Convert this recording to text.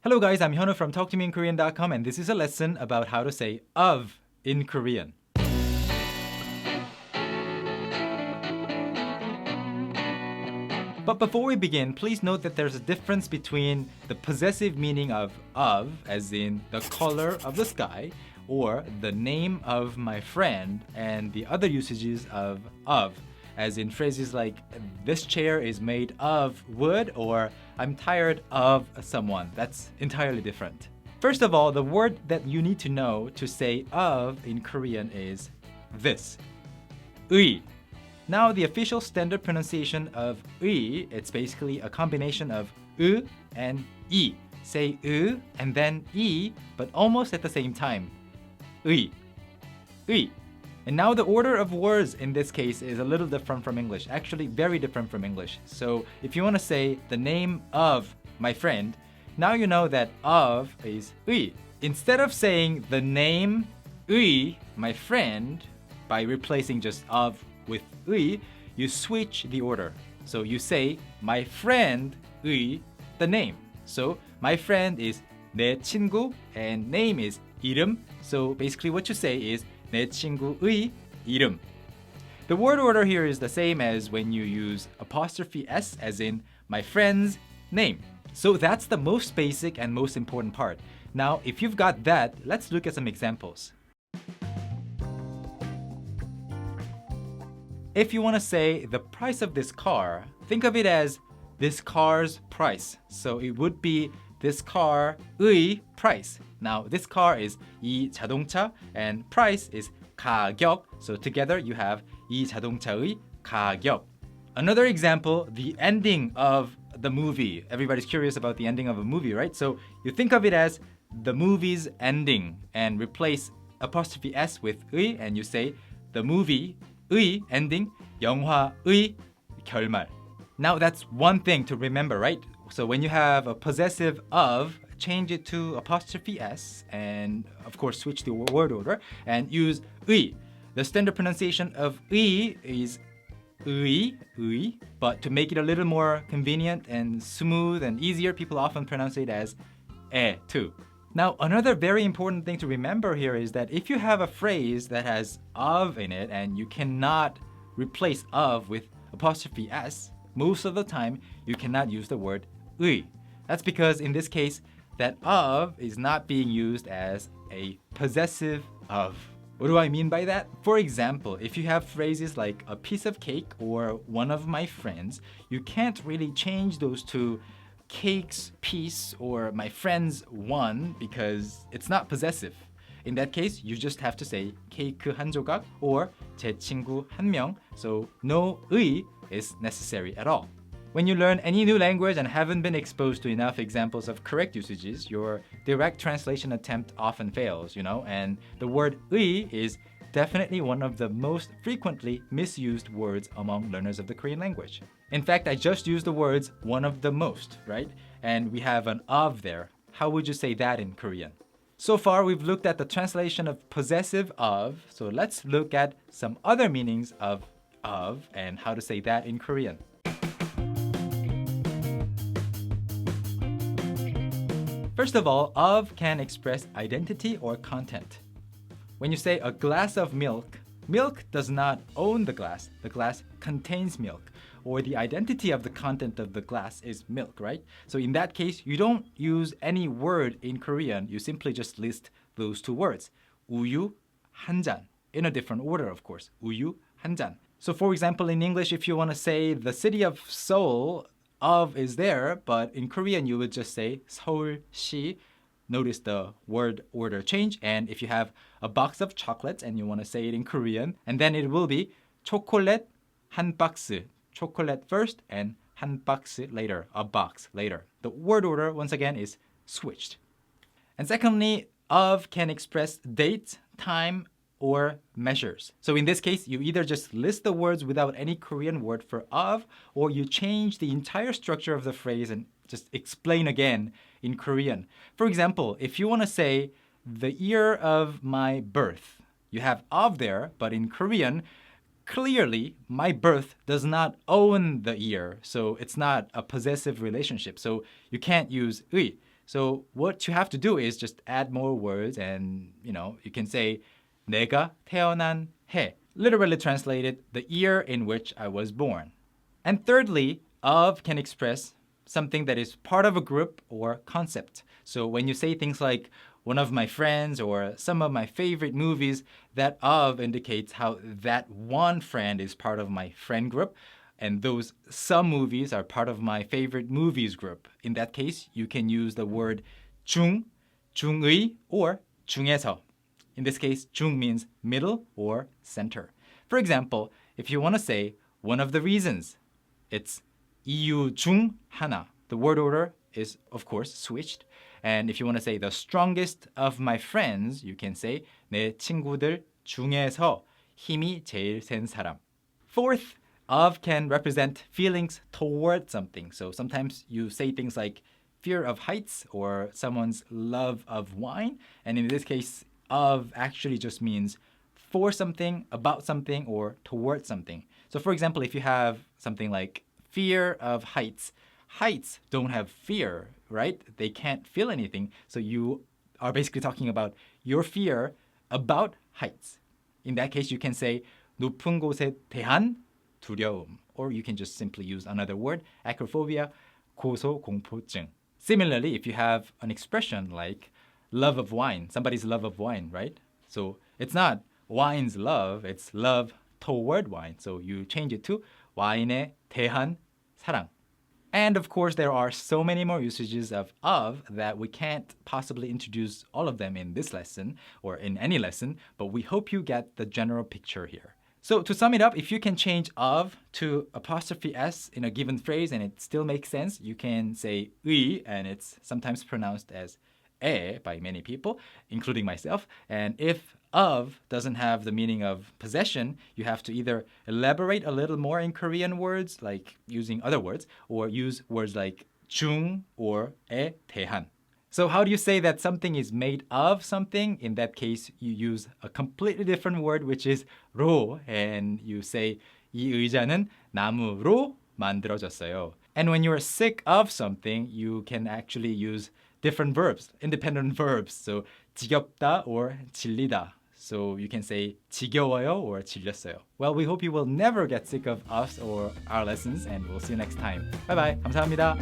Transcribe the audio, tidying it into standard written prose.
Hello guys, I'm Hyunwoo from TalkToMeInKorean.com and this is a lesson about how to say of in Korean. But before we begin, please note that there's a difference between the possessive meaning of, as in the color of the sky, or the name of my friend, and the other usages of, as in phrases like, this chair is made of wood, or I'm tired of someone. That's entirely different. First of all, the word that you need to know to say of in Korean is this, 의. Now, the official standard pronunciation of 의, it's basically a combination of ư and 이. Say ư and then 이, but almost at the same time. 의, 의. And now the order of words in this case is a little different from English, actually very different from English. So if you want to say the name of my friend, now you know that of is 의. Instead of saying the name 의, my friend, by replacing just of with 의, you switch the order. So you say my friend 의, the name. So my friend is 내 친구 and name is 이름. So basically what you say is 내 친구의 이름. The word order here is the same as when you use apostrophe s as in my friend's name. So that's the most basic and most important part. Now, if you've got that, let's look at some examples. If you want to say the price of this car, think of it as this car's price. So it would be this car의 price. Now this car is 이 자동차 and price is 가격. So together you have 이 자동차의 가격. Another example, the ending of the movie. Everybody's curious about the ending of a movie, right? So you think of it as the movie's ending and replace apostrophe s with 의 and you say the movie 의 ending, 영화의 결말. Now that's one thing to remember, right? So when you have a possessive of, change it to apostrophe s and of course switch the word order and use 의. The standard pronunciation of 의 is 의, but to make it a little more convenient and smooth and easier, people often pronounce it as 에 too. Now, another very important thing to remember here is that if you have a phrase that has of in it and you cannot replace of with apostrophe s, most of the time you cannot use the word 의. That's because in this case, that of is not being used as a possessive of. What do I mean by that? For example, if you have phrases like a piece of cake or one of my friends, you can't really change those to cake's piece or my friend's one because it's not possessive. In that case, you just have to say 케이크 한 조각 or 제 친구 한 명. So no 의 is necessary at all. When you learn any new language and haven't been exposed to enough examples of correct usages, your direct translation attempt often fails, and the word 의 is definitely one of the most frequently misused words among learners of the Korean language. In fact, I just used the words one of the most, right? And we have an of there. How would you say that in Korean? So far, we've looked at the translation of possessive of, so let's look at some other meanings of and how to say that in Korean. First of all, of can express identity or content. When you say a glass of milk, milk does not own the glass contains milk, or the identity of the content of the glass is milk, right? So in that case, you don't use any word in Korean, you simply just list those two words, 우유 한 잔, in a different order, of course, 우유 한 잔. So for example, in English, if you want to say the city of Seoul, of is there, but in Korean, you would just say 서울시. Notice the word order change. And if you have a box of chocolates and you want to say it in Korean, and then it will be 초콜릿 한 박스. Chocolate first and 한 박스 later, a box later. The word order, once again, is switched. And secondly, of can express date, time, or measures. So in this case, you either just list the words without any Korean word for of, or you change the entire structure of the phrase and just explain again in Korean. For example, if you want to say the year of my birth, you have of there, but in Korean, clearly my birth does not own the year, so it's not a possessive relationship. So you can't use 의. So what you have to do is just add more words and, you can say 내가 태어난 해. Literally translated, the year in which I was born. And thirdly, of can express something that is part of a group or concept. So when you say things like one of my friends or some of my favorite movies, that of indicates how that one friend is part of my friend group. And those some movies are part of my favorite movies group. In that case, you can use the word 중, 중의, or 중에서. In this case, 중 means middle or center. For example, if you want to say one of the reasons, it's 이유 중 하나. The word order is, of course, switched. And if you want to say the strongest of my friends, you can say 내 친구들 중에서 힘이 제일 센 사람. Fourth, of can represent feelings toward something. So sometimes you say things like fear of heights or someone's love of wine. And in this case, of actually just means for something, about something, or toward something. So for example, if you have something like fear of heights, heights don't have fear, right? They can't feel anything. So you are basically talking about your fear about heights. In that case, you can say 높은 곳에 대한 두려움. Or you can just simply use another word, acrophobia, 고소공포증. Similarly, if you have an expression like love of wine, somebody's love of wine, right? So it's not wine's love, it's love toward wine. So you change it to 와인에 대한 사랑. And of course, there are so many more usages of that we can't possibly introduce all of them in this lesson or in any lesson, but we hope you get the general picture here. So to sum it up, if you can change of to apostrophe s in a given phrase and it still makes sense, you can say 의, and it's sometimes pronounced as 에 by many people, including myself. And if of doesn't have the meaning of possession, you have to either elaborate a little more in Korean words, like using other words, or use words like 중 or 에 대한. So how do you say that something is made of something? In that case, you use a completely different word, which is 로, and you say 이 의자는 나무로 만들어졌어요. And when you're sick of something, you can actually use different verbs, independent verbs. So 지겹다 or 질리다. So you can say 지겨워요 or 질렸어요. Well, we hope you will never get sick of us or our lessons, and we'll see you next time. Bye bye. 감사합니다.